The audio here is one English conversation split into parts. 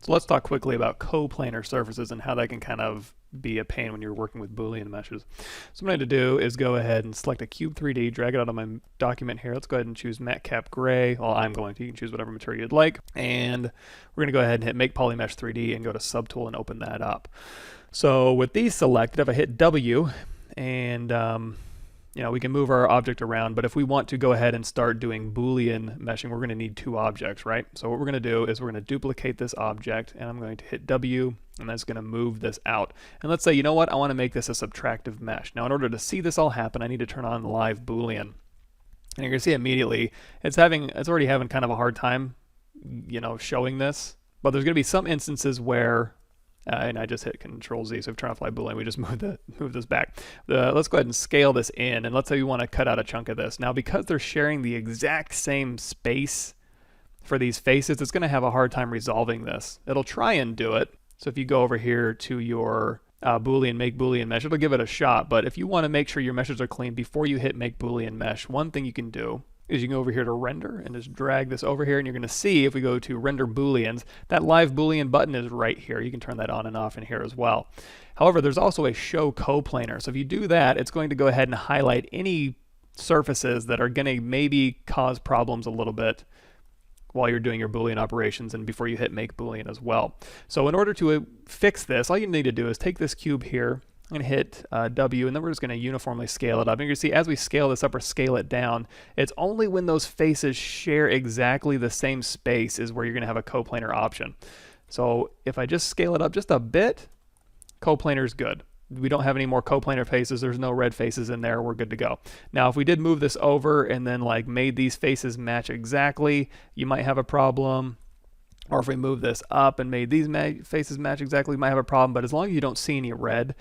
So let's talk quickly about coplanar surfaces and how that can kind of be a pain when you're working with Boolean meshes. So what I'm going to do is go ahead and select a cube 3D, drag it out of my document here. Let's go ahead and choose matte cap gray. Well, I'm going to. You can choose whatever material you'd like. And we're going to go ahead and hit make polymesh 3D and go to subtool and open that up. So with these selected, if I hit W and we can move our object around, but if we want to go ahead and start doing Boolean meshing, we're going to need two objects, right? So what we're going to do is we're going to duplicate this object, and I'm going to hit W, and that's going to move this out. And let's say, you know what, I want to make this a subtractive mesh. Now, in order to see this all happen, I need to turn on live Boolean. And you're going to see immediately, it's already having kind of a hard time, showing this. But there's going to be some instances where and I just hit Control Z, so if we turn off live Boolean, we just move this back. Let's go ahead and scale this in, and let's say we want to cut out a chunk of this. Now, because they're sharing the exact same space for these faces, it's going to have a hard time resolving this. It'll try and do it. So if you go over here to your Boolean, make Boolean mesh, it'll give it a shot. But if you want to make sure your meshes are clean before you hit make Boolean mesh, one thing you can do is you can go over here to render and just drag this over here, and you're going to see if we go to render Booleans, that live Boolean button is right here. You can turn that on and off in here as well. However, there's also a show coplanar. So if you do that, it's going to go ahead and highlight any surfaces that are going to maybe cause problems a little bit while you're doing your Boolean operations and before you hit make Boolean as well. So in order to fix this, all you need to do is take this cube here, I'm going to hit W, and then we're just going to uniformly scale it up. And you're going to see as we scale this up or scale it down, it's only when those faces share exactly the same space is where you're going to have a coplanar option. So if I just scale it up just a bit, coplanar is good. We don't have any more coplanar faces. There's no red faces in there. We're good to go. Now, if we did move this over and then made these faces match exactly, you might have a problem. Or if we move this up and made these faces match exactly, we might have a problem. But as long as you don't see any red,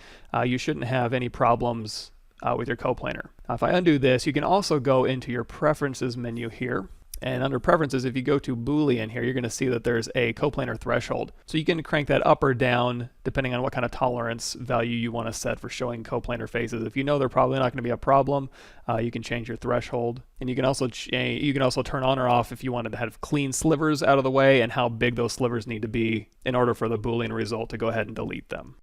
you shouldn't have any problems with your coplanar. Now, if I undo this, you can also go into your preferences menu here. And under preferences, if you go to Boolean here, you're going to see that there's a coplanar threshold. So you can crank that up or down depending on what kind of tolerance value you want to set for showing coplanar faces. If you know they're probably not going to be a problem, you can change your threshold. And you can also turn on or off if you wanted to have clean slivers out of the way and how big those slivers need to be in order for the Boolean result to go ahead and delete them.